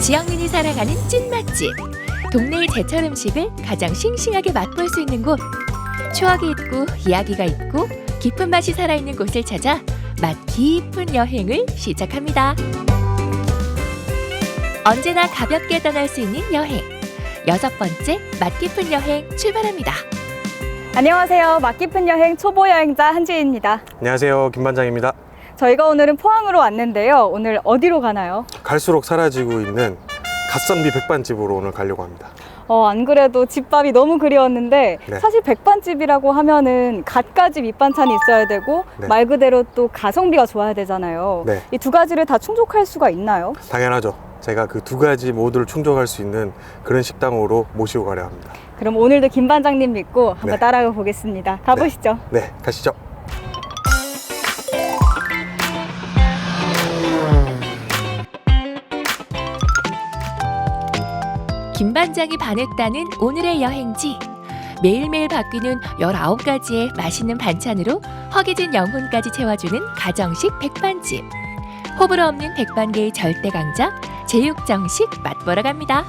지역민이 사랑하는 찐 맛집. 동네의 제철 음식을 가장 싱싱하게 맛볼 수 있는 곳. 추억이 있고 이야기가 있고 깊은 맛이 살아있는 곳을 찾아 맛 깊은 여행을 시작합니다. 언제나 가볍게 떠날 수 있는 여행. 6번째 맛 깊은 여행 출발합니다. 안녕하세요. 맛 깊은 여행 초보 여행자 한지희입니다. 안녕하세요, 김반장입니다. 저희가 오늘은 포항으로 왔는데요. 오늘 어디로 가나요? 갈수록 사라지고 있는 갓선비 백반집으로 오늘 가려고 합니다. 안 그래도 집밥이 너무 그리웠는데 네. 사실 백반집이라고 하면은 갓가지 밑반찬이 있어야 되고 네. 말 그대로 또 가성비가 좋아야 되잖아요. 네. 이 두 가지를 다 충족할 수가 있나요? 당연하죠. 제가 그 두 가지 모두를 충족할 수 있는 그런 식당으로 모시고 가려 합니다. 그럼 오늘도 김 반장님 믿고 한번 네. 따라가 보겠습니다. 가보시죠. 네, 가시죠. 김반장이 반했다는 오늘의 여행지. 매일매일 바뀌는 19가지의 맛있는 반찬으로 허기진 영혼까지 채워주는 가정식 백반집. 호불호 없는 백반계의 절대 강자 제육정식 맛보러 갑니다.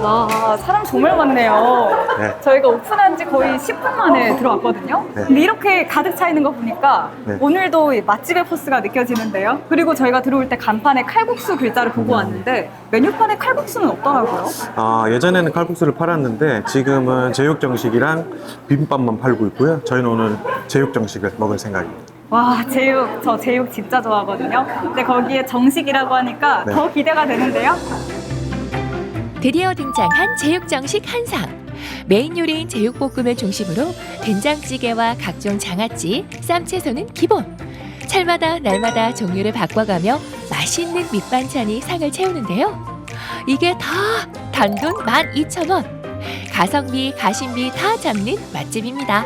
와, 사람 정말 많네요. 네. 저희가 오픈한 지 거의 10분 만에 들어왔거든요. 네. 근데 이렇게 가득 차 있는 거 보니까 네. 오늘도 이 맛집의 포스가 느껴지는데요. 그리고 저희가 들어올 때 간판에 칼국수 글자를 보고 왔는데 메뉴판에 칼국수는 없더라고요. 예전에는 칼국수를 팔았는데 지금은 제육정식이랑 비빔밥만 팔고 있고요. 저희는 오늘 제육정식을 먹을 생각입니다. 와, 제육. 저 제육 진짜 좋아하거든요. 근데 거기에 정식이라고 하니까 네. 더 기대가 되는데요. 드디어 등장한 제육정식 한상. 메인 요리인 제육볶음을 중심으로 된장찌개와 각종 장아찌, 쌈채소는 기본. 철마다 날마다 종류를 바꿔가며 맛있는 밑반찬이 상을 채우는데요. 이게 다 단돈 12,000원. 가성비, 가심비 다 잡는 맛집입니다.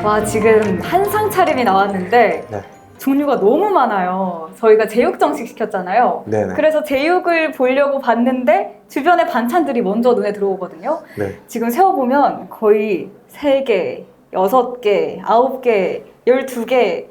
와, 지금 한상 차림이 나왔는데 네. 종류가 너무 많아요. 저희가 제육정식 시켰잖아요. 네네. 그래서 제육을 보려고 봤는데 주변에 반찬들이 먼저 눈에 들어오거든요. 네. 지금 세어보면 거의 3개, 6개, 9개, 12개.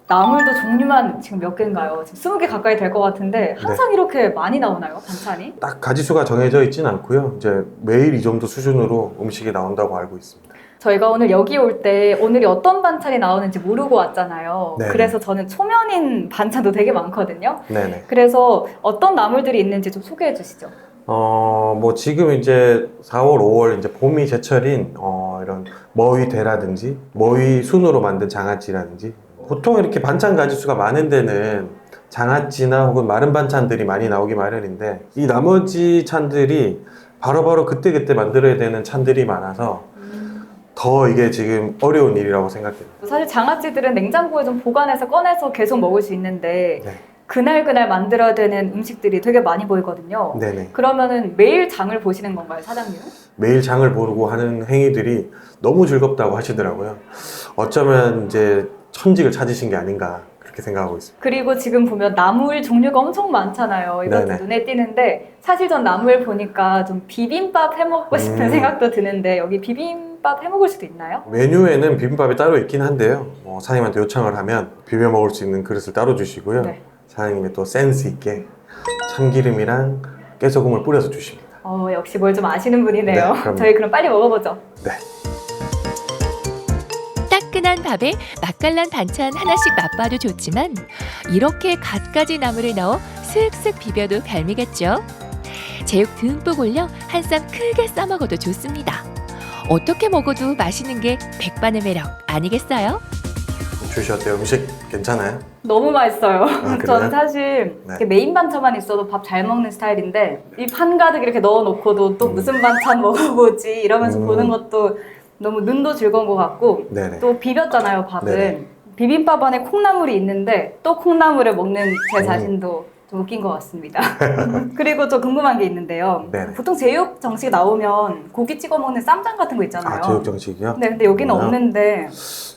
나물도 종류만 지금 몇 개인가요? 지금 20개 가까이 될 것 같은데 항상 이렇게 많이 나오나요? 반찬이? 딱 가지수가 정해져 있진 않고요. 이제 매일 이 정도 수준으로 음식이 나온다고 알고 있습니다. 저희가 오늘 여기 올 때 오늘이 어떤 반찬이 나오는지 모르고 왔잖아요. 네. 그래서 저는 초면인 반찬도 되게 많거든요. 네네. 그래서 어떤 나물들이 있는지 좀 소개해 주시죠. 뭐 지금 이제 4월, 5월 이제 봄이 제철인 이런 머위대라든지 머위 순으로 만든 장아찌라든지 보통 이렇게 반찬 가지수가 많은 데는 장아찌나 혹은 마른 반찬들이 많이 나오기 마련인데 이 나머지 찬들이 바로바로 그때그때 만들어야 되는 찬들이 많아서 더 이게 지금 어려운 일이라고 생각해요. 사실 장아찌들은 냉장고에 좀 보관해서 꺼내서 계속 먹을 수 있는데 네. 그날 만들어야 되는 음식들이 되게 많이 보이거든요. 네네. 그러면은 매일 장을 보시는 건가요, 사장님은? 매일 장을 보고 하는 행위들이 너무 즐겁다고 하시더라고요. 어쩌면 이제 천직을 찾으신 게 아닌가 그렇게 생각하고 있습니다. 그리고 지금 보면 나물 종류가 엄청 많잖아요. 이것도 네네. 눈에 띄는데 사실 전 나물 보니까 좀 비빔밥 해먹고 싶은 생각도 드는데 여기 비빔밥 해먹을 수도 있나요? 메뉴에는 비빔밥이 따로 있긴 한데요. 사장님한테 요청을 하면 비벼 먹을 수 있는 그릇을 따로 주시고요. 네. 사장님이 또 센스 있게 참기름이랑 깨소금을 뿌려서 주십니다. 역시 뭘 좀 아시는 분이네요. 네, 그럼요. 저희 그럼 빨리 먹어보죠. 네. 따끈한 밥에 맛깔난 반찬 하나씩 맛봐도 좋지만 이렇게 갖가지 나물을 넣어 슥슥 비벼도 별미겠죠. 제육 듬뿍 올려 한 쌈 크게 싸먹어도 좋습니다. 어떻게 먹어도 맛있는 게 백반의 매력 아니겠어요? 주시 어때요? 음식 괜찮아요? 너무 맛있어요. 그래요? 저는 사실 네. 이렇게 메인 반찬만 있어도 밥 잘 먹는 스타일인데 이 판 가득 이렇게 넣어놓고도 또 무슨 반찬 먹어보지 이러면서 보는 것도 너무 눈도 즐거운 것 같고 네네. 또 비볐잖아요, 밥은. 네네. 비빔밥 안에 콩나물이 있는데 또 콩나물을 먹는 제 자신도 좀 웃긴 것 같습니다. 그리고 저 궁금한 게 있는데요. 네네. 보통 제육 정식 나오면 고기 찍어 먹는 쌈장 같은 거 있잖아요. 제육 정식이요? 네, 근데 여기는 그러면 없는데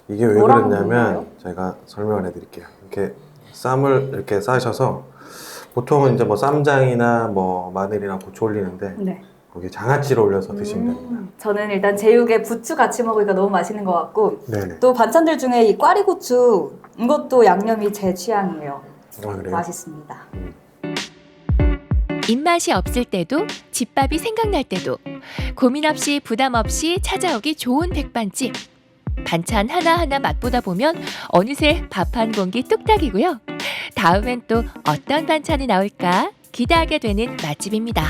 이게 왜 뭐랑 그랬냐면 먹나요? 제가 설명을 해드릴게요. 이렇게 쌈을 이렇게 싸셔서 보통은 이제 뭐 쌈장이나 뭐 마늘이랑 고추 올리는데 네. 거기에 장아찌를 올려서 드시면 됩니다. 저는 일단 제육에 부추 같이 먹으니까 너무 맛있는 것 같고 네네. 또 반찬들 중에 이 꽈리고추 이것도 양념이 제 취향이에요. 그래요? 맛있습니다. 입맛이 없을 때도 집밥이 생각날 때도 고민 없이 부담 없이 찾아오기 좋은 백반집. 반찬 하나하나 맛보다 보면 어느새 밥 한 공기 뚝딱이고요. 다음엔 또 어떤 반찬이 나올까 기대하게 되는 맛집입니다.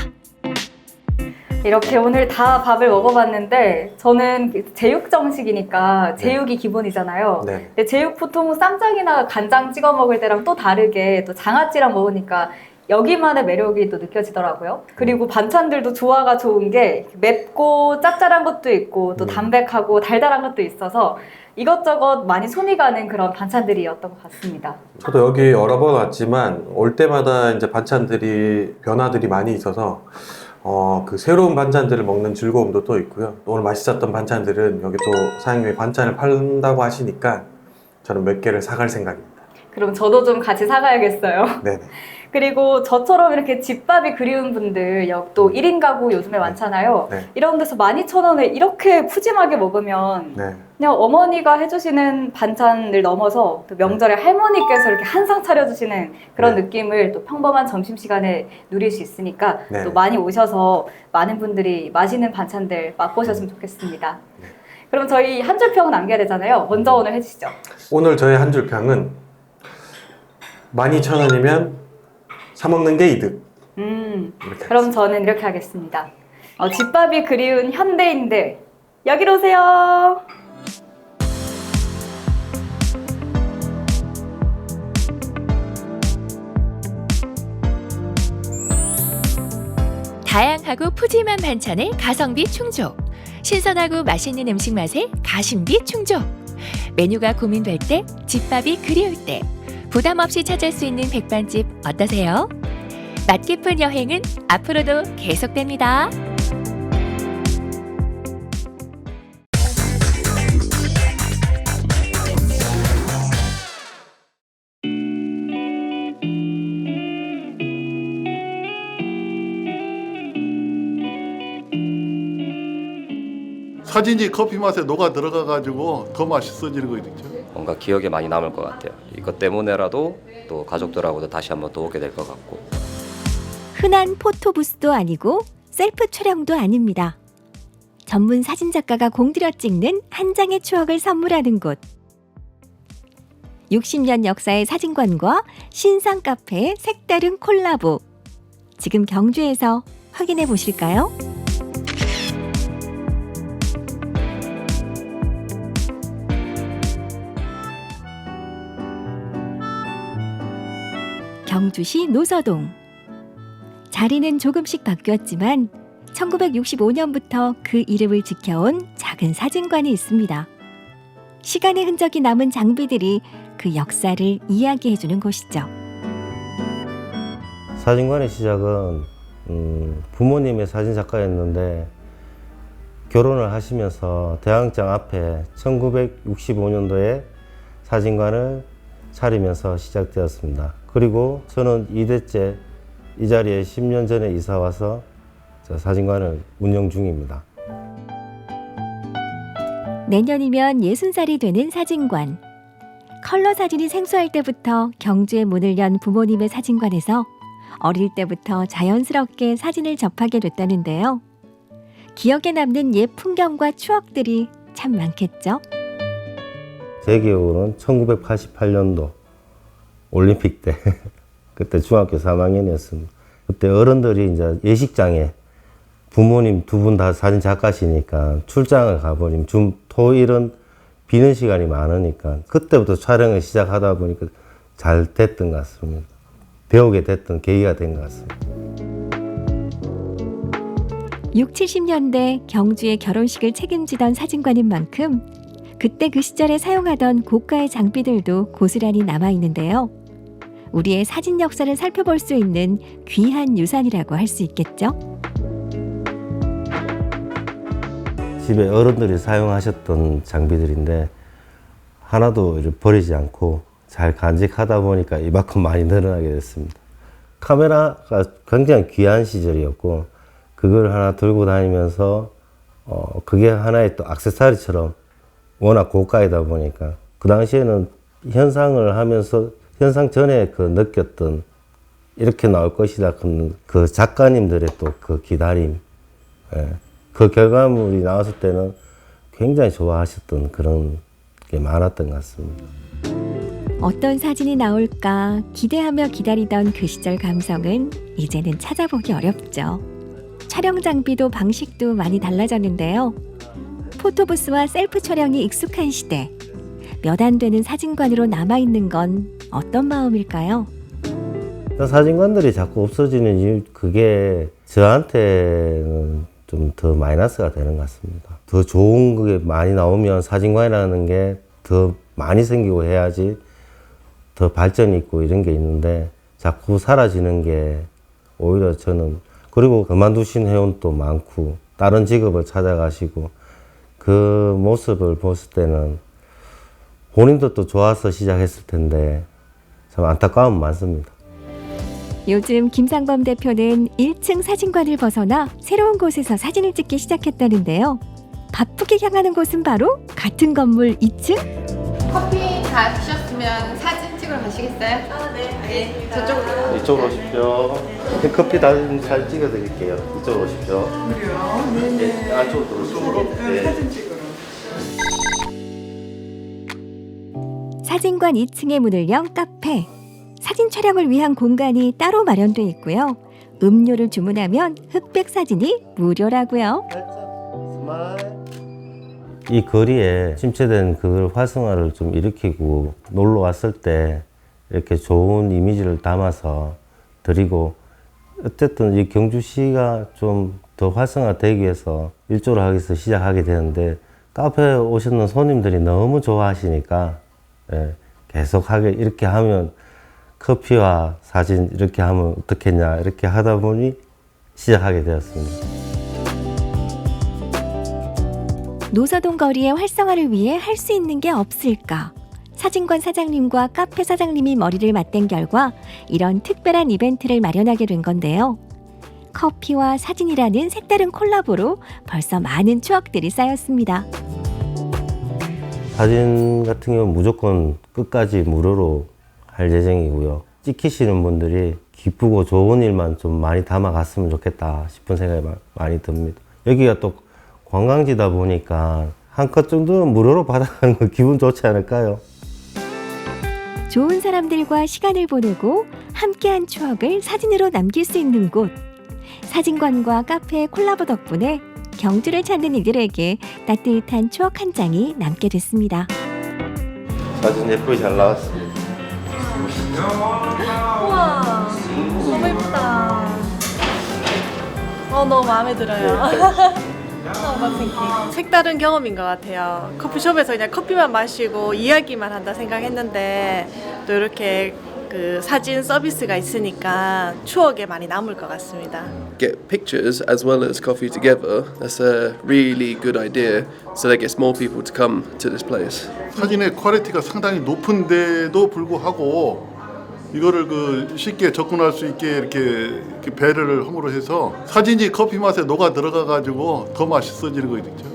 이렇게 오늘 다 밥을 먹어봤는데 저는 제육 정식이니까 제육이 기본이잖아요. 네. 근데 제육 보통 쌈장이나 간장 찍어 먹을 때랑 또 다르게 또 장아찌랑 먹으니까 여기만의 매력이 또 느껴지더라고요. 그리고 반찬들도 조화가 좋은 게 맵고 짭짤한 것도 있고 또 담백하고 달달한 것도 있어서 이것저것 많이 손이 가는 그런 반찬들이었던 것 같습니다. 저도 여기 여러 번 왔지만 올 때마다 이제 반찬들이 변화들이 많이 있어서 그 새로운 반찬들을 먹는 즐거움도 또 있고요. 오늘 맛있었던 반찬들은 여기 또 사장님이 반찬을 판다고 하시니까 저는 몇 개를 사갈 생각입니다. 그럼 저도 좀 같이 사가야겠어요. 네네. 그리고 저처럼 이렇게 집밥이 그리운 분들, 또 1인 가구 요즘에 많잖아요. 네. 이런 데서 12,000원에 이렇게 푸짐하게 먹으면 네. 그냥 어머니가 해주시는 반찬을 넘어서 또 명절에 할머니께서 이렇게 한 상 차려주시는 그런 네. 느낌을 또 평범한 점심시간에 누릴 수 있으니까 네. 또 많이 오셔서 많은 분들이 맛있는 반찬들 맛보셨으면 좋겠습니다. 네. 그럼 저희 한 줄 평 남겨야 되잖아요. 먼저 오늘 해주시죠. 오늘 저의 한 줄 평은 12,000원이면 사 먹는 게 이득. 이렇게 그럼 저는 이렇게 하겠습니다. 집밥이 그리운 현대인들 여기로 오세요. 다양하고 푸짐한 반찬에 가성비 충족. 신선하고 맛있는 음식 맛에 가심비 충족. 메뉴가 고민될 때, 집밥이 그리울 때 부담 없이 찾을 수 있는 백반집 어떠세요? 맛 깊은 여행은 앞으로도 계속됩니다. 사진이 커피 맛에 녹아 들어가가지고 더 맛있어지는 거 있죠. 뭔가 기억에 많이 남을 것 같아요. 이것 때문에라도 또 가족들하고도 다시 한번 또 오게 될 것 같고. 흔한 포토부스도 아니고 셀프 촬영도 아닙니다. 전문 사진작가가 공들여 찍는 한 장의 추억을 선물하는 곳. 60년 역사의 사진관과 신상 카페의 색다른 콜라보. 지금 경주에서 확인해 보실까요? 경주시 노서동. 자리는 조금씩 바뀌었지만 1965년부터 그 이름을 지켜온 작은 사진관이 있습니다. 시간의 흔적이 남은 장비들이 그 역사를 이야기해주는 곳이죠. 사진관의 시작은 부모님의 사진작가였는데 결혼을 하시면서 대학장 앞에 1965년도에 사진관을 차리면서 시작되었습니다. 그리고 저는 2대째 이 자리에 10년 전에 이사 와서 사진관을 운영 중입니다. 내년이면 60살이 되는 사진관. 컬러 사진이 생소할 때부터 경주에 문을 연 부모님의 사진관에서 어릴 때부터 자연스럽게 사진을 접하게 됐다는데요. 기억에 남는 옛 풍경과 추억들이 참 많겠죠? 제 기억으로는 1988년도 올림픽 때 그때 중학교 3학년이었습니다. 그때 어른들이 이제 예식장에 부모님 두 분 다 사진 작가시니까 출장을 가버리면 토일은 비는 시간이 많으니까 그때부터 촬영을 시작하다 보니까 잘 됐던 것 같습니다. 배우게 됐던 계기가 된 것 같습니다. 60, 70년대 경주의 결혼식을 책임지던 사진관인 만큼 그때 그 시절에 사용하던 고가의 장비들도 고스란히 남아있는데요. 우리의 사진 역사를 살펴볼 수 있는 귀한 유산이라고 할 수 있겠죠? 집에 어른들이 사용하셨던 장비들인데 하나도 버리지 않고 잘 간직하다 보니까 이만큼 많이 늘어나게 됐습니다. 카메라가 굉장히 귀한 시절이었고 그걸 하나 들고 다니면서 그게 하나의 또 액세서리처럼 워낙 고가이다 보니까 그 당시에는 현상을 하면서 현상 전에 그 느꼈던 이렇게 나올 것이다. 그 작가님들의 또 그 기다림, 예. 그 결과물이 나왔을 때는 굉장히 좋아하셨던 그런 게 많았던 것 같습니다. 어떤 사진이 나올까 기대하며 기다리던 그 시절 감성은 이제는 찾아보기 어렵죠. 촬영 장비도 방식도 많이 달라졌는데요. 포토부스와 셀프 촬영이 익숙한 시대. 몇 안 되는 사진관으로 남아있는 건 어떤 마음일까요? 사진관들이 자꾸 없어지는 이유, 그게 저한테는 좀 더 마이너스가 되는 것 같습니다. 더 좋은 게 많이 나오면 사진관이라는 게 더 많이 생기고 해야지 더 발전이 있고 이런 게 있는데 자꾸 사라지는 게 오히려 저는, 그리고 그만두신 회원도 많고 다른 직업을 찾아가시고 그 모습을 봤을 때는 본인도 또 좋아서 시작했을 텐데 참 안타까움 많습니다. 요즘 김상범 대표는 1층 사진관을 벗어나 새로운 곳에서 사진을 찍기 시작했다는데요. 바쁘게 향하는 곳은 바로 같은 건물 2층? 커피 다 드셨으면 사진 찍으러 가시겠어요? 네. 저쪽으로. 이쪽으로 오십시오. 커피 다 잘 찍어드릴게요. 이쪽으로 오십시오. 그래요? 네. 안쪽으로 들어오시고. 사진 찍으러. 사진관 2층의 문을 연 카페. 사진 촬영을 위한 공간이 따로 마련돼 있고요. 음료를 주문하면 흑백 사진이 무료라고요. 이 거리에 침체된 그 활성화를 좀 일으키고 놀러 왔을 때 이렇게 좋은 이미지를 담아서 드리고, 어쨌든 이 경주시가 좀 더 활성화되기 위해서 일조를 하기 위해서 시작하게 되는데, 카페에 오시는 손님들이 너무 좋아하시니까 계속 하게, 이렇게 하면 커피와 사진 이렇게 하면 어떻겠냐 이렇게 하다 보니 시작하게 되었습니다. 노서동 거리의 활성화를 위해 할 수 있는 게 없을까? 사진관 사장님과 카페 사장님이 머리를 맞댄 결과 이런 특별한 이벤트를 마련하게 된 건데요. 커피와 사진이라는 색다른 콜라보로 벌써 많은 추억들이 쌓였습니다. 사진 같은 경우는 무조건 끝까지 무료로 할 예정이고요. 찍히시는 분들이 기쁘고 좋은 일만 좀 많이 담아갔으면 좋겠다 싶은 생각이 많이 듭니다. 여기가 또 관광지다 보니까 한 컷 정도는 무료로 받아가는 건 기분 좋지 않을까요? 좋은 사람들과 시간을 보내고 함께한 추억을 사진으로 남길 수 있는 곳. 사진관과 카페의 콜라보 덕분에 경주를 찾는 이들에게 따뜻한 추억 한 장이 남게 됐습니다. 사진 예쁘게 잘 나왔습니다. 우와, 너무 예쁘다. 너무 마음에 들어요. 색다른 경험인 것 같아요. 커피숍에서 그냥 커피만 마시고 이야기만 한다 생각했는데 또 이렇게 그 사진 서비스가 있으니까 추억에 많이 남을 것 같습니다. Get pictures as well as coffee together. That's a really good idea. So that gets more people to come to this place. 사진의 퀄리티가 상당히 높은데도 불구하고 이거를 그 쉽게 접근할 수 있게 이렇게 배려를 함으로 해서 사진이 커피 맛에 녹아 들어가 가지고 더 맛있어지는 거 있죠.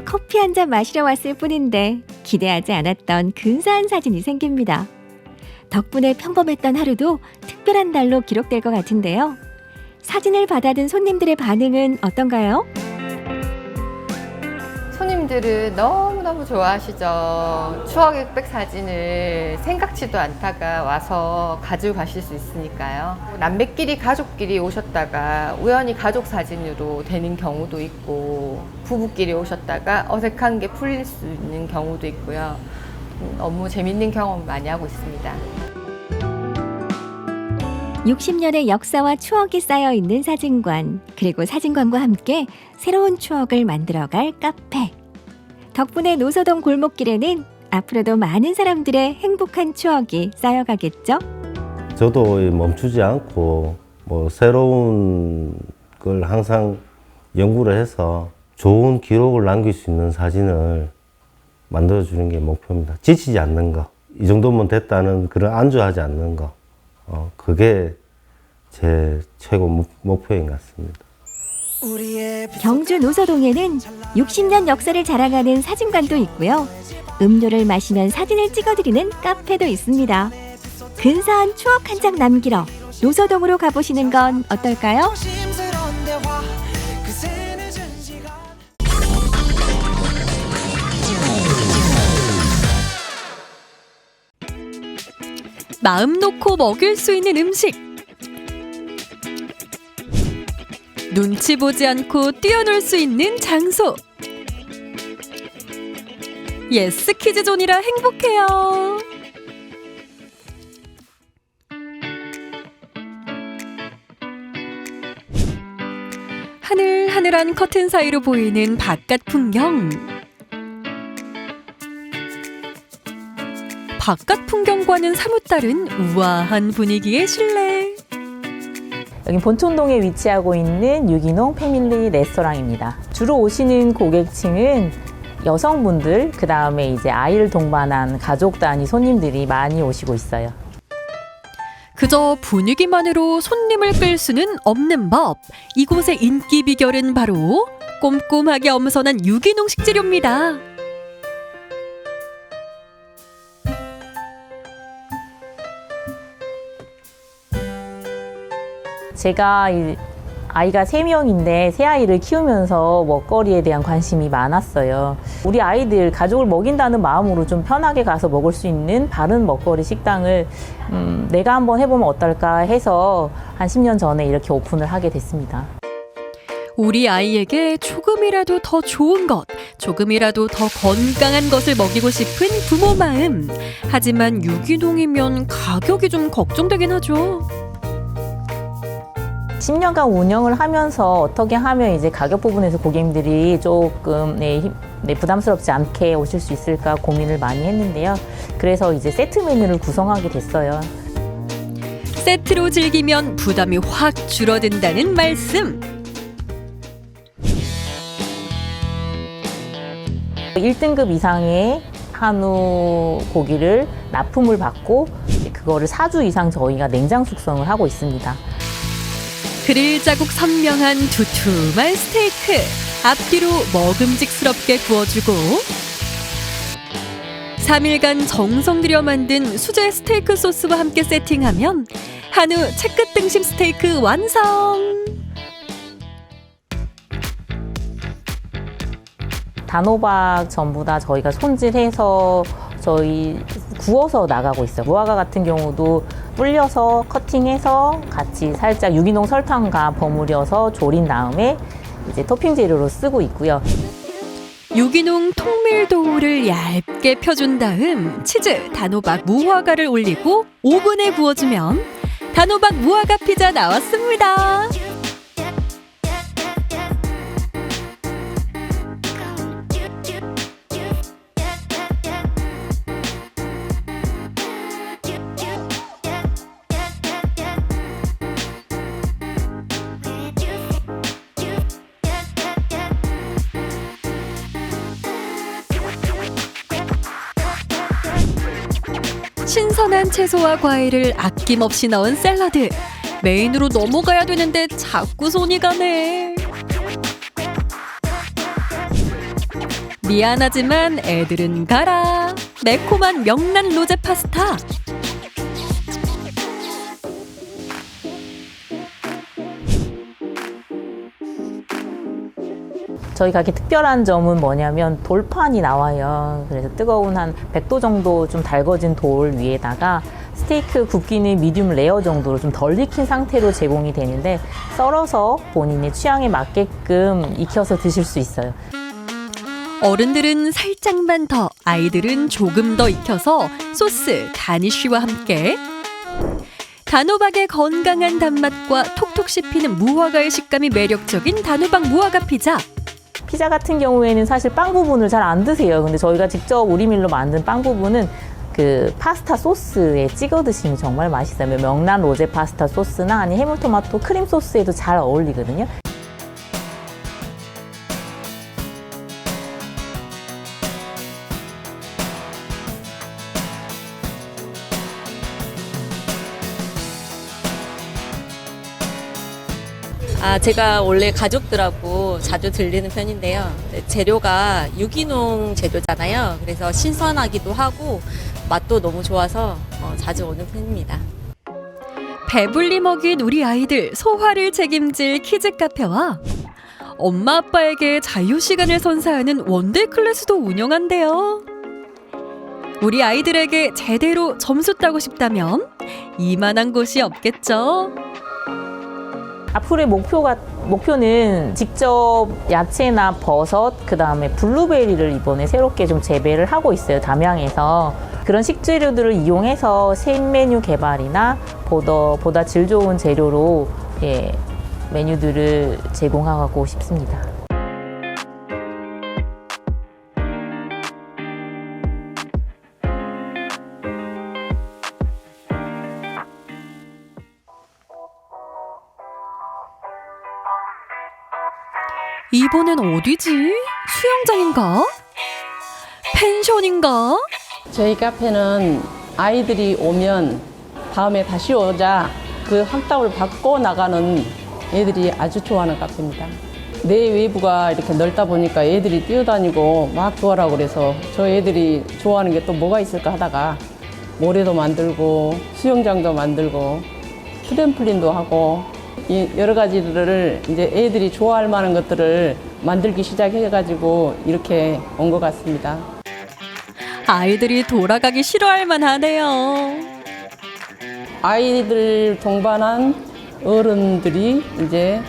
커피 한 잔 마시러 왔을 뿐인데 기대하지 않았던 근사한 사진이 생깁니다. 덕분에 평범했던 하루도 특별한 날로 기록될 것 같은데요. 사진을 받아든 손님들의 반응은 어떤가요? 손님들은 너무너무 좋아하시죠. 추억의 흑백 사진을 생각지도 않다가 와서 가지고 가실 수 있으니까요. 남매끼리 가족끼리 오셨다가 우연히 가족 사진으로 되는 경우도 있고, 부부끼리 오셨다가 어색한 게 풀릴 수 있는 경우도 있고요. 너무 재밌는 경험 많이 하고 있습니다. 60년의 역사와 추억이 쌓여있는 사진관, 그리고 사진관과 함께 새로운 추억을 만들어갈 카페. 덕분에 노서동 골목길에는 앞으로도 많은 사람들의 행복한 추억이 쌓여가겠죠? 저도 멈추지 않고 새로운 걸 항상 연구를 해서 좋은 기록을 남길 수 있는 사진을 만들어주는 게 목표입니다. 지치지 않는 거. 이 정도면 됐다는 그런 안주하지 않는 거. 그게 제 최고 목표인 것 같습니다. 경주 노서동에는 60년 역사를 자랑하는 사진관도 있고요. 음료를 마시면 사진을 찍어드리는 카페도 있습니다. 근사한 추억 한 장 남기러 노서동으로 가보시는 건 어떨까요? 마음 놓고 먹일 수 있는 음식. 눈치 보지 않고 뛰어놀 수 있는 장소. 예스 키즈존이라 행복해요. 하늘하늘한 커튼 사이로 보이는 바깥 풍경. 바깥 풍경과는 사뭇 다른 우아한 분위기의 실내. 여기 본촌동에 위치하고 있는 유기농 패밀리 레스토랑입니다. 주로 오시는 고객층은 여성분들, 그 다음에 이제 아이를 동반한 가족 단위 손님들이 많이 오시고 있어요. 그저 분위기만으로 손님을 끌 수는 없는 법. 이곳의 인기 비결은 바로 꼼꼼하게 엄선한 유기농 식재료입니다. 제가 아이가 3명인데 세 아이를 키우면서 먹거리에 대한 관심이 많았어요. 우리 아이들 가족을 먹인다는 마음으로 좀 편하게 가서 먹을 수 있는 바른 먹거리 식당을 내가 한번 해보면 어떨까 해서 한 10년 전에 이렇게 오픈을 하게 됐습니다. 우리 아이에게 조금이라도 더 좋은 것, 조금이라도 더 건강한 것을 먹이고 싶은 부모 마음. 하지만 유기농이면 가격이 좀 걱정되긴 하죠. 10년간 운영을 하면서 어떻게 하면 이제 가격 부분에서 고객님들이 조금 부담스럽지 않게 오실 수 있을까 고민을 많이 했는데요. 그래서 이제 세트 메뉴를 구성하게 됐어요. 세트로 즐기면 부담이 확 줄어든다는 말씀. 1등급 이상의 한우 고기를 납품을 받고 그거를 4주 이상 저희가 냉장 숙성을 하고 있습니다. 그릴 자국 선명한 두툼한 스테이크. 앞뒤로 먹음직스럽게 구워주고 3일간 정성 들여 만든 수제 스테이크 소스와 함께 세팅하면 한우 채끝 등심 스테이크 완성! 단호박 전부 다 저희가 손질해서 저희 구워서 나가고 있어요. 무화과 같은 경우도 불려서 커팅해서 같이 살짝 유기농 설탕과 버무려서 졸인 다음에 이제 토핑 재료로 쓰고 있고요. 유기농 통밀도우를 얇게 펴준 다음 치즈, 단호박, 무화과를 올리고 오븐에 구워주면 단호박 무화과 피자 나왔습니다. 신선한 채소와 과일을 아낌없이 넣은 샐러드. 메인으로 넘어가야 되는데 자꾸 손이 가네. 미안하지만 애들은 가라. 매콤한 명란 로제 파스타. 저희 가게 특별한 점은 뭐냐면 돌판이 나와요. 그래서 뜨거운 한 100도 정도 좀 달궈진 돌 위에다가 스테이크 굽기는 미디움 레어 정도로 좀 덜 익힌 상태로 제공이 되는데 썰어서 본인의 취향에 맞게끔 익혀서 드실 수 있어요. 어른들은 살짝만 더, 아이들은 조금 더 익혀서 소스, 가니쉬와 함께 단호박의 건강한 단맛과 톡톡 씹히는 무화과의 식감이 매력적인 단호박 무화과 피자. 피자 같은 경우에는 사실 빵 부분을 잘 안 드세요. 근데 저희가 직접 우리 밀로 만든 빵 부분은 그 파스타 소스에 찍어 드시면 정말 맛있어요. 명란 로제 파스타 소스나 아니 해물토마토 크림 소스에도 잘 어울리거든요. 제가 원래 가족들하고 자주 들리는 편인데요. 재료가 유기농 재료잖아요. 그래서 신선하기도 하고 맛도 너무 좋아서 자주 오는 편입니다. 배불리 먹인 우리 아이들 소화를 책임질 키즈 카페와 엄마 아빠에게 자유 시간을 선사하는 원데이 클래스도 운영한대요. 우리 아이들에게 제대로 점수 따고 싶다면 이만한 곳이 없겠죠. 앞으로의 목표는 직접 야채나 버섯, 그다음에 블루베리를 이번에 새롭게 좀 재배를 하고 있어요. 담양에서. 그런 식재료들을 이용해서 신메뉴 개발이나 보다 질 좋은 재료로 메뉴들을 제공하고 싶습니다. 이번엔 어디지? 수영장인가? 펜션인가? 저희 카페는 아이들이 오면 다음에 다시 오자 그 확답을 받고 나가는 애들이 아주 좋아하는 카페입니다. 내외부가 이렇게 넓다 보니까 애들이 뛰어다니고 막 좋아하라고 그래서 저 애들이 좋아하는 게 또 뭐가 있을까 하다가 모래도 만들고 수영장도 만들고 트램플린도 하고 여러 가지를 이제 애들이 좋아할 만한 것들을 만들기 시작해가지고 이렇게 온 것 같습니다. 아이들이 돌아가기 싫어할 만하네요. 아이들 동반한 어른들이 이제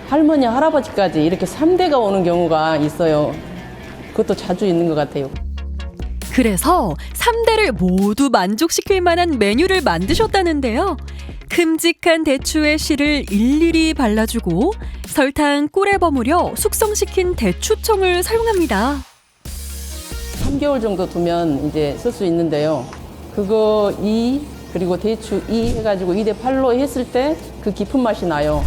할머니, 할아버지까지 이렇게 3대가 오는 경우가 있어요. 그것도 자주 있는 것 같아요. 그래서 3대를 모두 만족시킬 만한 메뉴를 만드셨다는데요. 큼직한 대추의 씨를 일일이 발라주고 설탕, 꿀에 버무려 숙성시킨 대추청을 사용합니다. 3개월 정도 두면 이제 쓸 수 있는데요. 그거 2 그리고 대추 2 해가지고 2대 8로 했을 때 그 깊은 맛이 나요.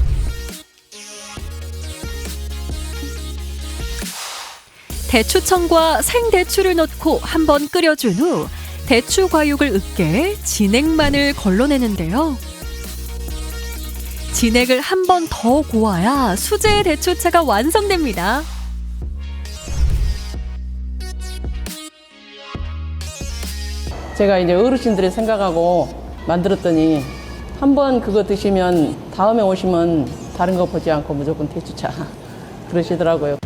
대추청과 생대추를 넣고 한번 끓여준 후 대추 과육을 으깨 진액만을 걸러내는데요. 진액을 한 번 더 고아야 수제 대추차가 완성됩니다. 제가 이제 어르신들을 생각하고 만들었더니 한번 그거 드시면 다음에 오시면 다른 거 보지 않고 무조건 대추차 그러시더라고요.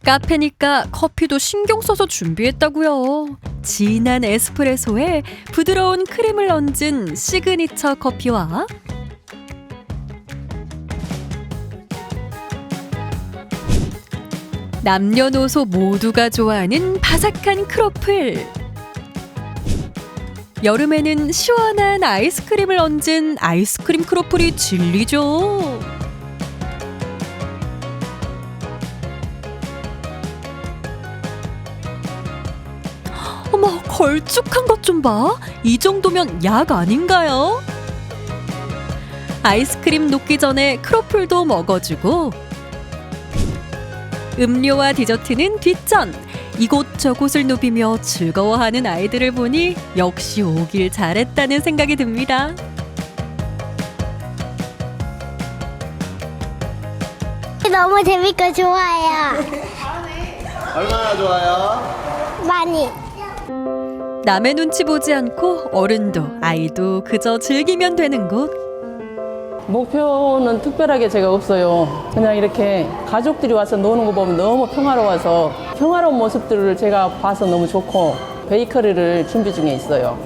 카페니까 커피도 신경 써서 준비했다고요. 진한 에스프레소에 부드러운 크림을 얹은 시그니처 커피와 남녀노소 모두가 좋아하는 바삭한 크로플. 여름에는 시원한 아이스크림을 얹은 아이스크림 크로플이 진리죠. 어머, 걸쭉한 것 좀 봐. 이 정도면 약 아닌가요? 아이스크림 녹기 전에 크로플도 먹어주고 음료와 디저트는 뒷전. 이곳저곳을 누비며 즐거워하는 아이들을 보니 역시 오길 잘했다는 생각이 듭니다. 너무 재밌고 좋아요. 얼마나 좋아요? 많이. 남의 눈치 보지 않고 어른도 아이도 그저 즐기면 되는 곳. 목표는 특별하게 제가 없어요. 그냥 이렇게 가족들이 와서 노는 거 보면 너무 평화로워서 평화로운 모습들을 제가 봐서 너무 좋고 베이커리를 준비 중에 있어요.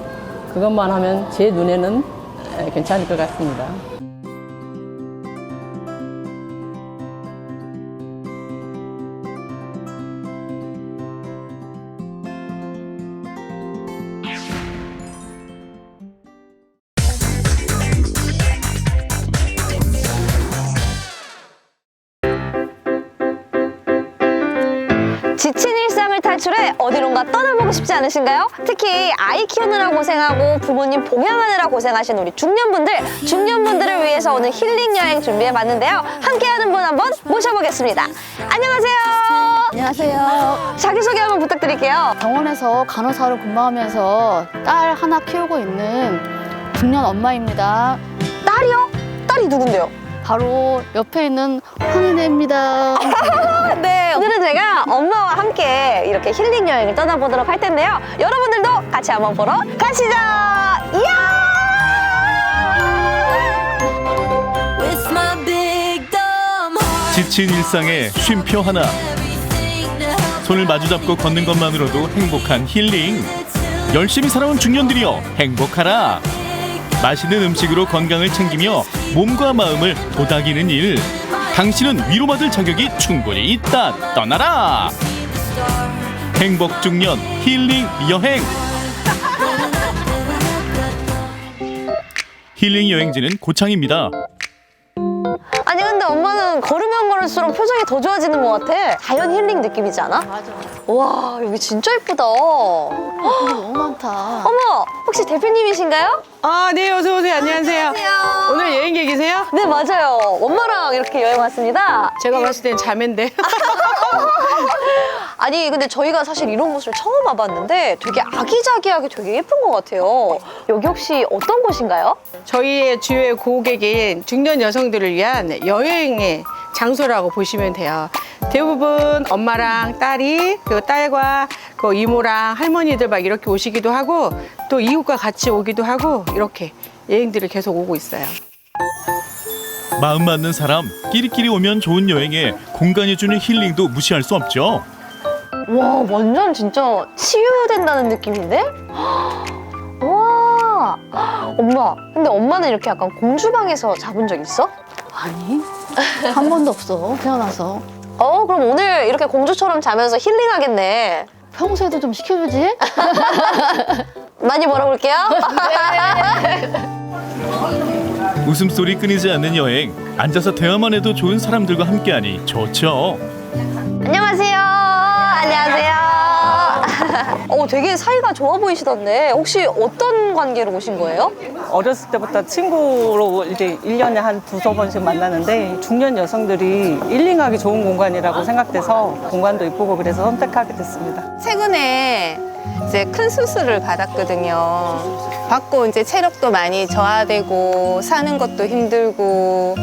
그것만 하면 제 눈에는 괜찮을 것 같습니다. 지친 일상을 탈출해 어디론가 떠나보고 싶지 않으신가요? 특히 아이 키우느라 고생하고 부모님 봉양하느라 고생하신 우리 중년분들을 위해서 오늘 힐링 여행 준비해봤는데요. 함께하는 분 한번 모셔보겠습니다. 안녕하세요. 안녕하세요. 자기소개 한번 부탁드릴게요. 병원에서 간호사로 근무하면서 딸 하나 키우고 있는 중년 엄마입니다. 딸이요? 딸이 누군데요? 바로 옆에 있는 황인혜입니다. 네, 오늘은 제가 엄마와 함께 이렇게 힐링 여행을 떠나보도록 할 텐데요. 여러분들도 같이 한번 보러 가시죠. 이야! 지친 일상에 쉼표 하나. 손을 마주잡고 걷는 것만으로도 행복한 힐링. 열심히 살아온 중년들이여 행복하라. 맛있는 음식으로 건강을 챙기며 몸과 마음을 도닥이는 일. 당신은 위로받을 자격이 충분히 있다. 떠나라. 행복 중년 힐링 여행. 힐링 여행지는 고창입니다. 아니 근데 엄마는 걸으면 걸을수록 표정이 더 좋아지는 것 같아. 자연 힐링 느낌이지 않아? 맞아. 와 여기 진짜 예쁘다. 너무 많다. 어머 혹시 대표님이신가요? 아, 네, 어서 오세요. 안녕하세요. 안녕하세요. 오늘 여행 계획이세요? 네 맞아요. 엄마랑 이렇게 여행 왔습니다. 제가 봤을 땐 자매인데. 아니 근데 저희가 사실 이런 곳을 처음 와봤는데 되게 아기자기하게 되게 예쁜 것 같아요. 여기 혹시 어떤 곳인가요? 저희의 주요의 고객인 중년 여성들을 위한 여행의 장소라고 보시면 돼요. 대부분 엄마랑 딸이, 그리고 딸과 그 이모랑 할머니들 막 이렇게 오시기도 하고 또 이웃과 같이 오기도 하고 이렇게 여행들을 계속 오고 있어요. 마음 맞는 사람 끼리끼리 오면 좋은 여행에 공간이 주는 힐링도 무시할 수 없죠. 와 완전 진짜 치유된다는 느낌인데? 와 엄마 근데 엄마는 이렇게 약간 공주방에서 자본 적 있어? 아니, 한 번도 없어. 태어나서. 그럼 오늘 이렇게 공주처럼 자면서 힐링하겠네. 평소에도 좀 시켜주지? 많이 벌어볼게요. 웃음소리 끊이지 않는 여행. 앉아서 대화만 해도 좋은 사람들과 함께하니 좋죠. 안녕하세요. 안녕하세요. 되게 사이가 좋아 보이시던데 혹시 어떤 관계로 오신 거예요? 어렸을 때부터 친구로 이제 1년에 한 두세 번씩 만나는데 중년 여성들이 힐링하기 좋은 공간이라고 생각돼서 공간도 이쁘고 그래서 선택하게 됐습니다. 최근에 이제 큰 수술을 받았거든요. 받고 이제 체력도 많이 저하되고 사는 것도 힘들고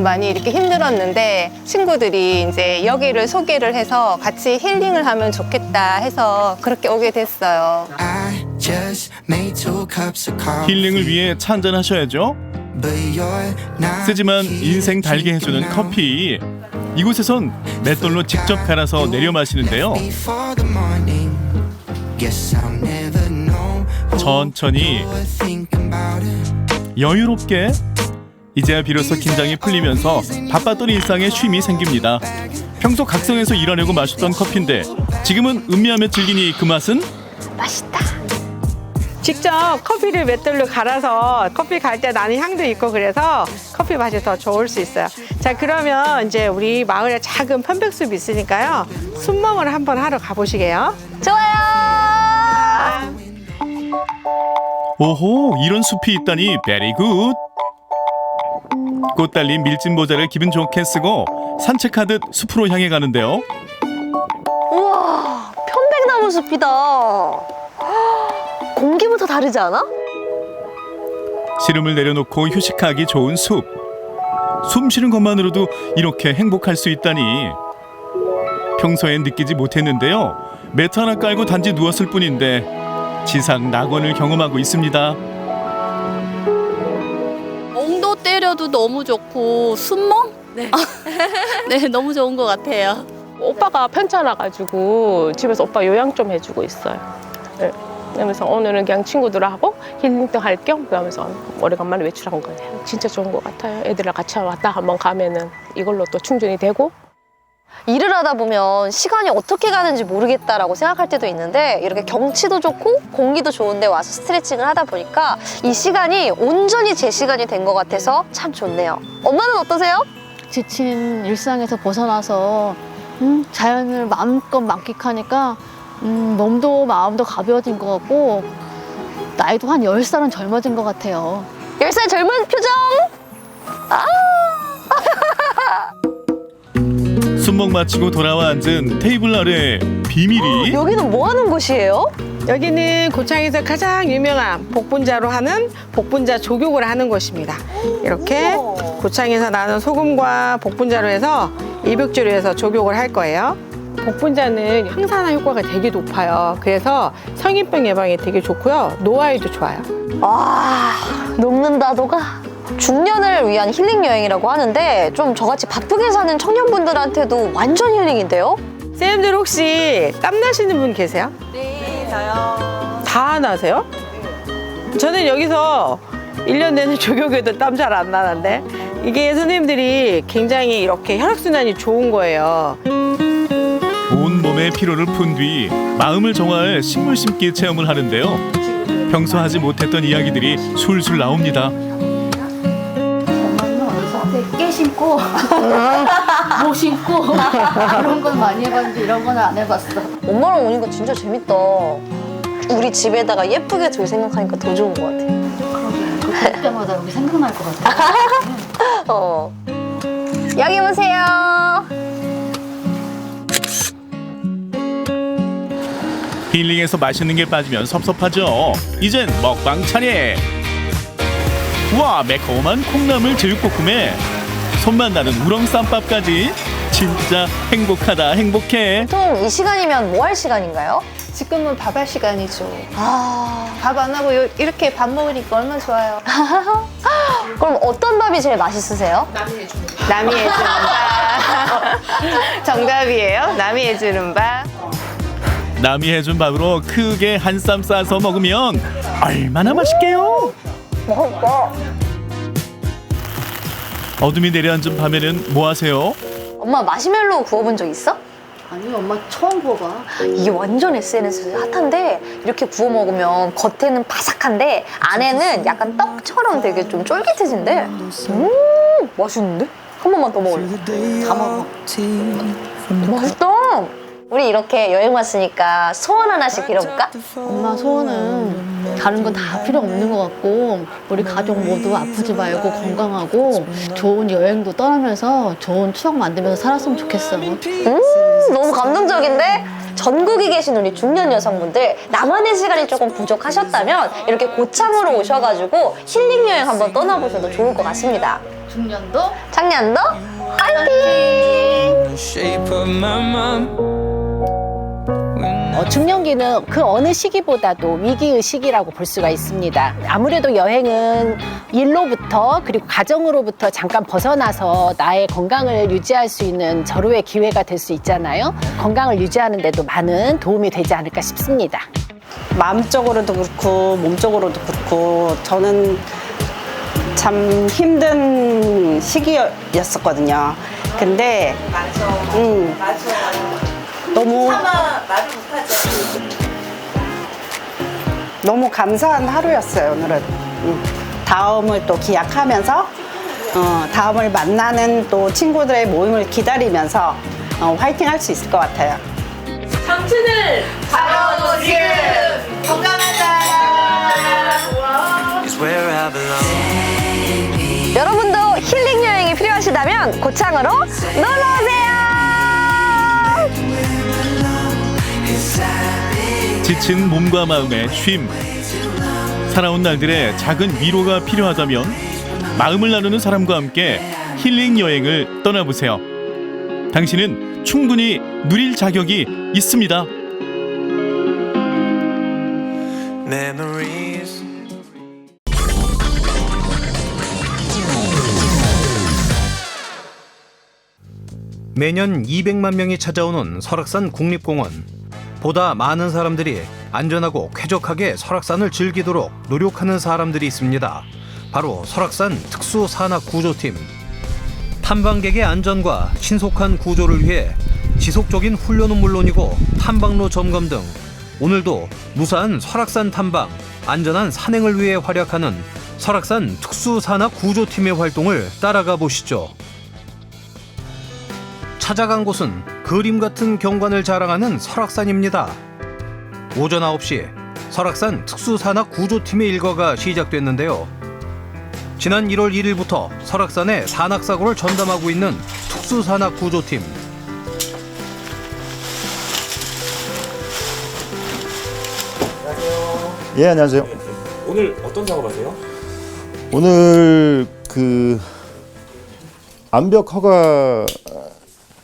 많이 이렇게 힘들었는데 친구들이 이제 여기를 소개를 해서 같이 힐링을 하면 좋겠다 해서 그렇게 오게 됐어요. 힐링을 위해 차 한잔 하셔야죠. 쓰지만 인생 달게 해주는 커피. 이곳에선 맷돌로 직접 갈아서 내려 마시는데요. 천천히 여유롭게 이제야 비로소 긴장이 풀리면서 바빴던 일상에 쉼이 생깁니다. 평소 각성해서 일하려고 마셨던 커피인데 지금은 음미하며 즐기니 그 맛은? 맛있다. 직접 커피를 맷돌로 갈아서 커피 갈 때 나는 향도 있고 그래서 커피 맛이 더 좋을 수 있어요. 자, 그러면 이제 우리 마을에 작은 편백숲이 있으니까요. 숲멍을 한번 하러 가보시게요. 좋아요. 오호, 이런 숲이 있다니 베리 굿. 꽃 달린 밀짚 모자를 기분 좋게 쓰고 산책하듯 숲으로 향해 가는데요. 우와 편백나무 숲이다. 공기부터 다르지 않아? 시름을 내려놓고 휴식하기 좋은 숲. 숨 쉬는 것만으로도 이렇게 행복할 수 있다니. 평소엔 느끼지 못했는데요. 매트 하나 깔고 단지 누웠을 뿐인데 지상 낙원을 경험하고 있습니다. 멍도 때려도 너무 좋고 순멍? 네. 네, 너무 좋은 것 같아요. 오빠가 편찮아가지고 집에서 오빠 요양 좀 해주고 있어요. 네. 그러면서 오늘은 그냥 친구들하고 힐링도 할 겸 그러면서 오래간만에 외출한 거예요. 진짜 좋은 것 같아요. 애들이랑 같이 왔다 한번 가면은 이걸로 또 충전이 되고. 일을 하다 보면 시간이 어떻게 가는지 모르겠다라고 생각할 때도 있는데 이렇게 경치도 좋고 공기도 좋은데 와서 스트레칭을 하다 보니까 이 시간이 온전히 제 시간이 된 것 같아서 참 좋네요. 엄마는 어떠세요? 지친 일상에서 벗어나서 자연을 마음껏 만끽하니까 몸도 마음도 가벼워진 것 같고 나이도 한 10살은 젊어진 것 같아요. 10살 젊은 표정! 아! 숨먹 마치고 돌아와 앉은 테이블 아래 비밀이. 여기는 뭐 하는 곳이에요? 여기는 고창에서 가장 유명한 복분자로 하는 복분자 조격을 하는 곳입니다. 이렇게 고창에서 나는 소금과 복분자로 해서 일벽지로 해서 조격을 할 거예요. 복분자는 항산화 효과가 되게 높아요. 그래서 성인병 예방에 되게 좋고요. 노화에도 좋아요. 와, 녹는다 녹아. 중년을 위한 힐링 여행이라고 하는데 좀 저같이 바쁘게 사는 청년분들한테도 완전 힐링인데요? 쌤들 혹시 땀 나시는 분 계세요? 네, 저요. 다 나세요? 저는 여기서 1년 내내 조교해도 땀 잘 안 나는데 이게 선생님들이 굉장히 이렇게 혈액순환이 좋은 거예요. 온몸의 피로를 푼 뒤 마음을 정화할 식물 심기 체험을 하는데요. 평소 하지 못했던 이야기들이 술술 나옵니다. 깨 심고 모 심고 그런 건 많이 해봤는데 이런 건 안 해봤어. 엄마랑 오니까 진짜 재밌다. 우리 집에다가 예쁘게 둘 생각하니까 더 좋은 것 같아. 그러게. 볼 때마다 여기 생각날 것 같아. 여기 보세요. 힐링에서 맛있는 게 빠지면 섭섭하죠. 이젠 먹방 차례. 와, 매콤한 콩나물 제육볶음에 손만 나는 우렁쌈밥까지 진짜 행복하다 행복해. 보통 이 시간이면 뭐 할 시간인가요? 지금은 밥 할 시간이죠. 아, 밥 안 하고 이렇게 밥 먹으니까 얼마나 좋아요. 그럼 어떤 밥이 제일 맛있으세요? 남이 해주는 밥. 정답이에요. 남이 해주는 밥. 남이 해준 밥으로 크게 한 쌈 싸서 먹으면 얼마나 맛있게요. 어둠이 내려앉은 밤에는 뭐 하세요? 엄마 마시멜로 구워본 적 있어? 아니 엄마 처음 구워봐. 이게 완전 SNS에 핫한데 이렇게 구워 먹으면 겉에는 바삭한데 안에는 약간 떡처럼 되게 좀 쫄깃해진대. 맛있는데? 한 번만 더 먹을래? 다 먹어. 맛있다. 우리 이렇게 여행 왔으니까 소원 하나씩 빌어볼까? 엄마 소원은 다른 건 다 필요 없는 것 같고 우리 가족 모두 아프지 말고 건강하고 좋은 여행도 떠나면서 좋은 추억 만들면서 살았으면 좋겠어. 너무 감동적인데? 전국에 계신 우리 중년 여성분들 나만의 시간이 조금 부족하셨다면 이렇게 고창으로 오셔가지고 힐링 여행 한번 떠나보셔도 좋을 것 같습니다. 중년도 창년도 화이팅! 중년기는 그 어느 시기보다도 위기의 시기라고 볼 수가 있습니다. 아무래도 여행은 일로부터 그리고 가정으로부터 잠깐 벗어나서 나의 건강을 유지할 수 있는 절호의 기회가 될 수 있잖아요. 건강을 유지하는 데도 많은 도움이 되지 않을까 싶습니다. 마음적으로도 그렇고 몸적으로도 그렇고 저는 참 힘든 시기였었거든요. 근데 너무 감사한 하루였어요. 오늘은 다음을 또 기약하면서 다음을 만나는 또 친구들의 모임을 기다리면서 화이팅 할 수 있을 것 같아요. 청춘을 바로 지금 건강하자. 여러분도 힐링 여행이 필요하시다면 고창으로 놀러오세요. 지친 몸과 마음의 쉼. 살아온 날들의 작은 위로가 필요하다면 마음을 나누는 사람과 함께 힐링 여행을 떠나보세요. 당신은 충분히 누릴 자격이 있습니다. 매년 200만 명이 찾아오는 설악산 국립공원. 보다 많은 사람들이 안전하고 쾌적하게 설악산을 즐기도록 노력하는 사람들이 있습니다. 바로 설악산 특수산악구조팀. 탐방객의 안전과 신속한 구조를 위해 지속적인 훈련은 물론이고 탐방로 점검 등 오늘도 무사한 설악산 탐방, 안전한 산행을 위해 활약하는 설악산 특수산악구조팀의 활동을 따라가 보시죠. 찾아간 곳은 그림 같은 경관을 자랑하는 설악산입니다. 오전 9시 설악산 특수산악구조팀의 일과가 시작됐는데요. 지난 1월 1일부터 설악산에 산악사고를 전담하고 있는 특수산악구조팀. 예, 안녕하세요. 오늘 어떤 작업하세요? 오늘 그 암벽 허가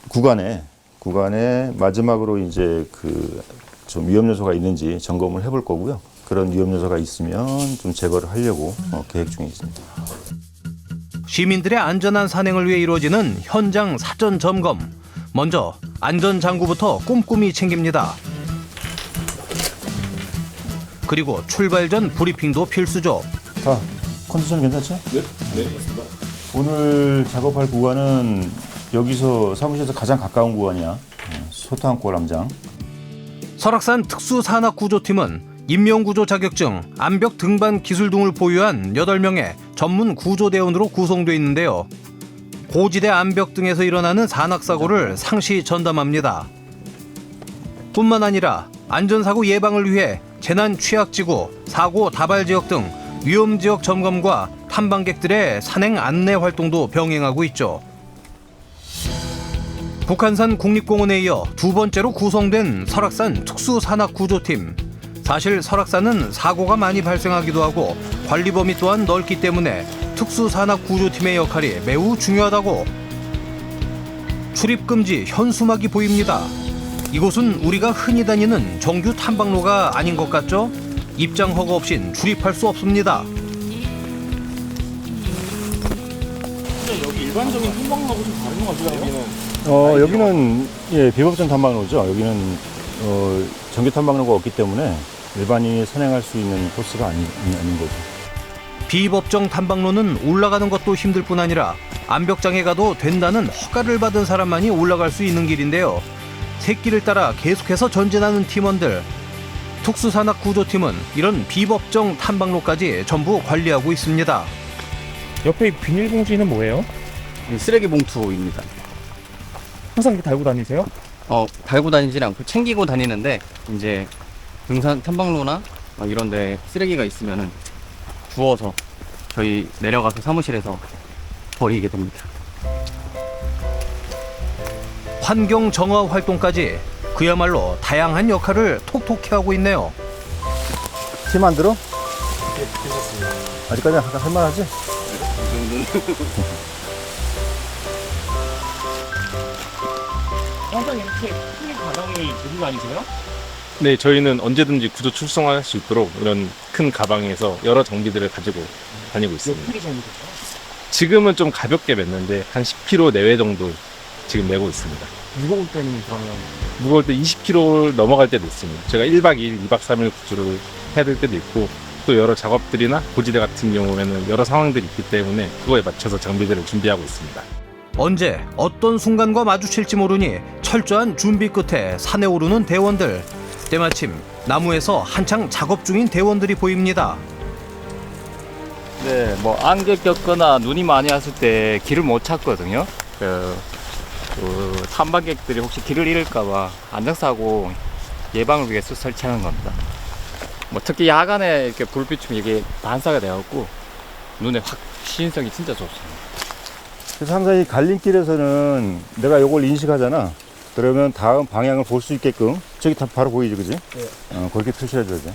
구간에 마지막으로 이제 그 좀 위험 요소가 있는지 점검을 해볼 거고요. 그런 위험 요소가 있으면 좀 제거를 하려고 계획 중에 있습니다. 시민들의 안전한 산행을 위해 이루어지는 현장 사전 점검. 먼저 안전 장구부터 꼼꼼히 챙깁니다. 그리고 출발 전 브리핑도 필수죠. 자, 컨디션 괜찮죠? 네, 맞습니다. 오늘 작업할 구간은 여기서 사무실에서 가장 가까운 구간이야. 소탕골 암장. 설악산 특수산악구조팀은 인명구조 자격증, 암벽 등반 기술 등을 보유한 8명의 전문 구조대원으로 구성되어 있는데요. 고지대 암벽 등에서 일어나는 산악사고를 상시 전담합니다. 뿐만 아니라 안전사고 예방을 위해 재난 취약지구, 사고 다발지역 등 위험지역 점검과 탐방객들의 산행 안내 활동도 병행하고 있죠. 북한산 국립공원에 이어 두 번째로 구성된 설악산 특수산악구조팀. 사실 설악산은 사고가 많이 발생하기도 하고 관리 범위 또한 넓기 때문에 특수산악구조팀의 역할이 매우 중요하다고. 출입금지 현수막이 보입니다. 이곳은 우리가 흔히 다니는 정규 탐방로가 아닌 것 같죠? 입장 허가 없인 출입할 수 없습니다. 근데 여기 일반적인 탐방로하고 좀 다른 것 같아요. 여기는 예, 비법정 탐방로죠. 여기는 정규 탐방로가 없기 때문에 일반인이 산행할 수 있는 코스가 아닌 거죠. 비법정 탐방로는 올라가는 것도 힘들 뿐 아니라 암벽장에 가도 된다는 허가를 받은 사람만이 올라갈 수 있는 길인데요. 새길을 따라 계속해서 전진하는 팀원들. 특수산악구조팀은 이런 비법정 탐방로까지 전부 관리하고 있습니다. 옆에 비닐봉지는 뭐예요? 쓰레기 봉투입니다. 항상 이렇게 달고 다니세요? 달고 다니진 않고 챙기고 다니는데 이제 등산 탐방로나 이런 데 쓰레기가 있으면은 주워서 저희 내려가서 사무실에서 버리게 됩니다. 환경 정화 활동까지 그야말로 다양한 역할을 톡톡히 하고 있네요. 팀 안 들어? 네, 괜찮습니다. 아직까지 할만하지? 이 정도는. 항상 이렇게 큰 가방을 들고 다니세요? 네, 저희는 언제든지 구조 출동할 수 있도록 이런 큰 가방에서 여러 장비들을 가지고 다니고 있습니다. 크기 정도 되죠? 지금은 좀 가볍게 맸는데 한 10kg 내외 정도 지금 메고 있습니다. 무거울 때는 그러면? 무거울 때 20kg 넘어갈 때도 있습니다. 제가 1박 2일, 2박 3일 구조를 해야 될 때도 있고 또 여러 작업들이나 고지대 같은 경우에는 여러 상황들이 있기 때문에 그거에 맞춰서 장비들을 준비하고 있습니다. 언제 어떤 순간과 마주칠지 모르니 철저한 준비 끝에 산에 오르는 대원들. 때마침 나무에서 한창 작업 중인 대원들이 보입니다. 네, 뭐 안개 꼈거나 눈이 많이 왔을 때 길을 못 찾거든요. 탐방객들이 혹시 길을 잃을까봐 안전사고 예방을 위해서 설치하는 겁니다. 뭐 특히 야간에 이렇게 불비추면 이게 반사가 되어갖고 눈에 확 시인성이 진짜 좋습니다. 그래서 항상 이 갈림길에서는 내가 이걸 인식하잖아. 그러면 다음 방향을 볼 수 있게끔 저기 다 바로 보이지, 그지? 네. 그렇게 표시해줘야 돼.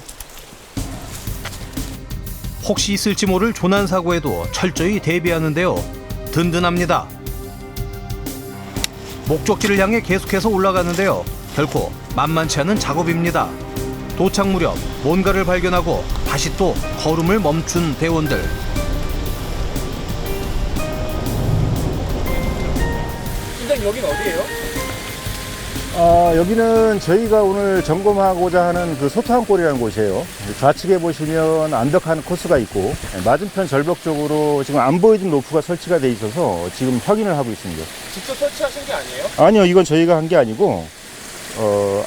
혹시 있을지 모를 조난 사고에도 철저히 대비하는데요. 든든합니다. 목적지를 향해 계속해서 올라가는데요. 결코 만만치 않은 작업입니다. 도착 무렵 뭔가를 발견하고 다시 또 걸음을 멈춘 대원들. 팀장님 여긴 어디예요? 여기는 저희가 오늘 점검하고자 하는 그 소탕골이라는 곳이에요. 좌측에 보시면 암벽하는 코스가 있고 맞은편 절벽 쪽으로 지금 안 보이던 로프가 설치가 돼 있어서 지금 확인을 하고 있습니다. 직접 설치하신 게 아니에요? 아니요, 이건 저희가 한 게 아니고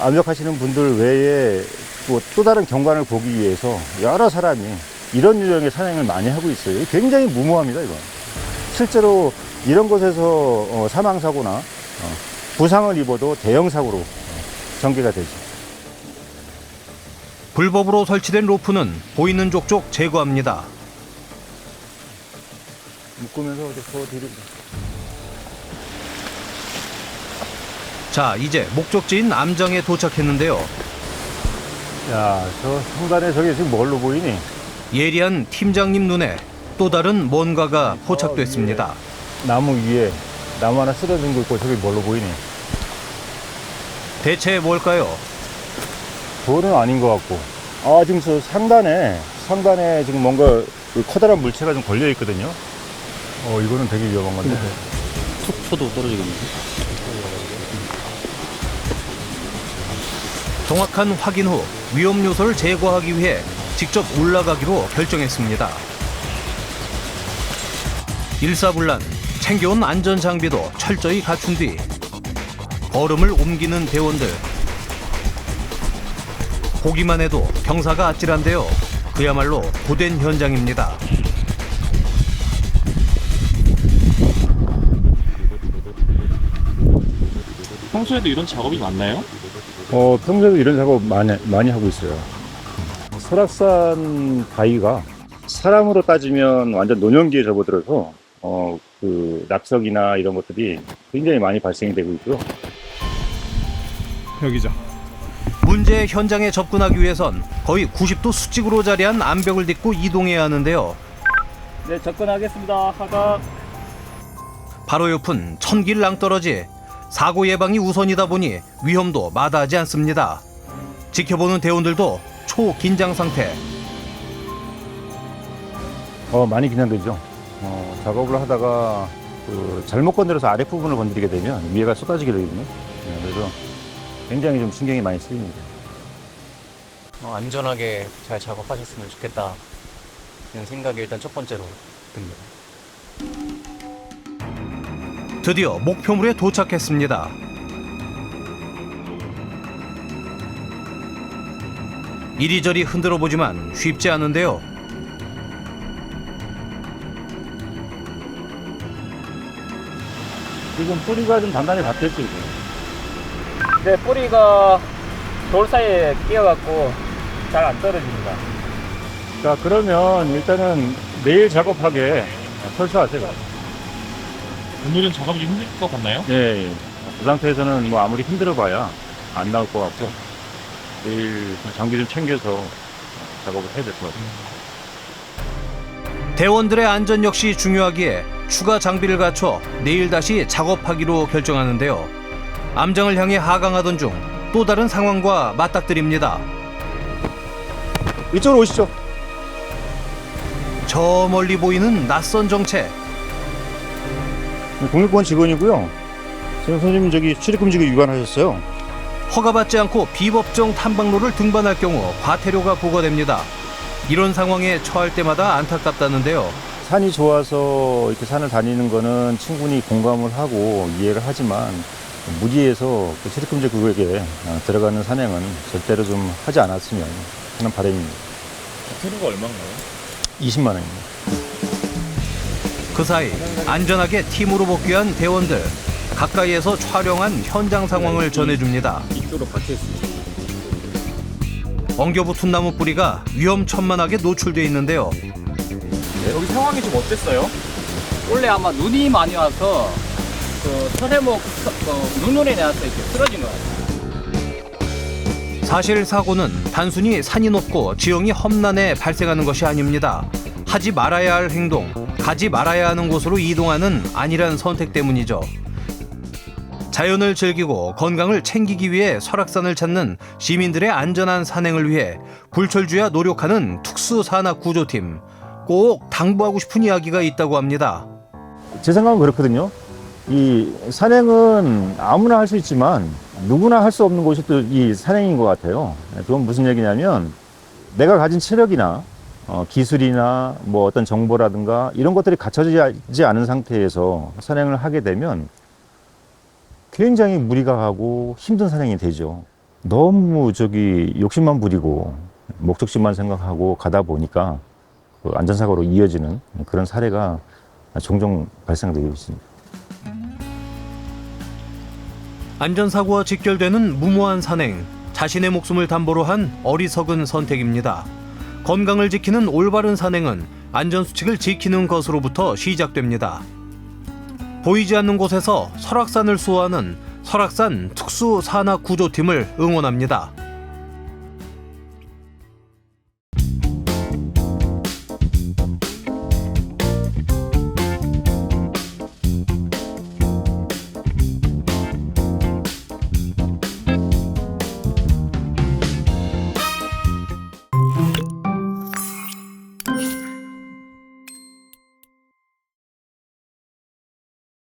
암벽하시는 분들 외에 또 다른 경관을 보기 위해서 여러 사람이 이런 유형의 산행을 많이 하고 있어요. 굉장히 무모합니다, 이건. 실제로 이런 곳에서 사망사고나 부상을 입어도 대형 사고로 전개가 되죠. 불법으로 설치된 로프는 보이는 족족 제거합니다. 묶으면서 더 뒤로. 자, 이제 목적지인 암장에 도착했는데요. 야, 저 상단에 저게 지금 뭘로 보이니? 예리한 팀장님 눈에 또 다른 뭔가가 포착됐습니다. 나무 위에 나무 하나 쓰러진 거 있고 저게 뭘로 보이니? 대체 뭘까요? 돌은 아닌 것 같고. 아, 지금 저 상단에 지금 뭔가 그 커다란 물체가 좀 걸려 있거든요. 이거는 되게 위험한 건데. 툭 쳐도 떨어지겠는데? 정확한 확인 후 위험 요소를 제거하기 위해 직접 올라가기로 결정했습니다. 일사불란 챙겨온 안전 장비도 철저히 갖춘 뒤 걸음을 옮기는 대원들. 보기만 해도 경사가 아찔한데요. 그야말로 고된 현장입니다. 평소에도 이런 작업이 많나요? 평소에도 이런 작업 많이 하고 있어요. 설악산 바위가 사람으로 따지면 완전 노년기에 접어들어서 그 낙석이나 이런 것들이 굉장히 많이 발생이 되고 있고요. 여기죠. 문제 현장에 접근하기 위해선 거의 90도 수직으로 자리한 암벽을 딛고 이동해야 하는데요. 네, 접근하겠습니다. 하가. 바로 옆은 천길 낭떠러지. 사고 예방이 우선이다 보니 위험도 마다하지 않습니다. 지켜보는 대원들도 초긴장 상태. 많이 긴장되죠. 작업을 하다가 잘못 건드려서 아랫부분을 건드리게 되면 위에가 쏟아지게 되거든요. 그래서 굉장히 좀 신경이 많이 쓰입니다. 안전하게 잘 작업하셨으면 좋겠다. 이런 생각이 일단 첫 번째로 듭니다. 드디어 목표물에 도착했습니다. 이리저리 흔들어 보지만 쉽지 않은데요. 지금 뿌리가 좀 단단히 박혔죠, 이거. 네, 뿌리가 돌 사이에 끼어갖고 잘 안 떨어집니다. 자, 그러면 일단은 내일 작업하게 설치하세요. 오늘은 작업이 좀 힘들 것 같나요? 예. 그 상태에서는 뭐 아무리 흔들어봐야 안 나올 것 같고 내일 장비 좀 챙겨서 작업을 해야 될 것 같아요. 대원들의 안전 역시 중요하기에 추가 장비를 갖춰 내일 다시 작업하기로 결정하는데요. 암장을 향해 하강하던 중 또 다른 상황과 맞닥뜨립니다. 이쪽으로 오시죠. 저 멀리 보이는 낯선 정체. 국립공원 직원이고요. 지금 선생님 저기 출입금지 위반하셨어요. 허가받지 않고 비법정 탐방로를 등반할 경우 과태료가 부과됩니다. 이런 상황에 처할 때마다 안타깝다는데요. 산이 좋아서 이렇게 산을 다니는 거는 충분히 공감을 하고 이해를 하지만 무리해서 그 출입금지 구역에 들어가는 산행은 절대로 좀 하지 않았으면 하는 바람입니다. 과태료가 얼마인가요? 20만 원입니다. 그 사이 안전하게 팀으로 복귀한 대원들. 가까이에서 촬영한 현장 상황을 전해줍니다. 이쪽으로 박혀있습니다. 엉겨붙은 나무 뿌리가 위험천만하게 노출돼 있는데요. 네, 여기 상황이 좀 어땠어요? 원래 아마 눈이 많이 와서 그 설해목 눈물에 내서 이렇게 쓰러진 것 같아요. 사실 사고는 단순히 산이 높고 지형이 험난해 발생하는 것이 아닙니다. 하지 말아야 할 행동, 가지 말아야 하는 곳으로 이동하는 안일한 선택 때문이죠. 자연을 즐기고 건강을 챙기기 위해 설악산을 찾는 시민들의 안전한 산행을 위해 불철주야 노력하는 특수산악구조팀. 꼭 당부하고 싶은 이야기가 있다고 합니다. 제 생각은 그렇거든요. 이 산행은 아무나 할 수 있지만 누구나 할 수 없는 곳이 또 이 산행인 것 같아요. 그건 무슨 얘기냐면 내가 가진 체력이나 기술이나 뭐 어떤 정보라든가 이런 것들이 갖춰지지 않은 상태에서 산행을 하게 되면 굉장히 무리가 가고 힘든 산행이 되죠. 너무 욕심만 부리고 목적지만 생각하고 가다 보니까 그 안전사고로 이어지는 그런 사례가 종종 발생되고 있습니다. 안전사고와 직결되는 무모한 산행, 자신의 목숨을 담보로 한 어리석은 선택입니다. 건강을 지키는 올바른 산행은 안전수칙을 지키는 것으로부터 시작됩니다. 보이지 않는 곳에서 설악산을 수호하는 설악산 특수산악구조팀을 응원합니다.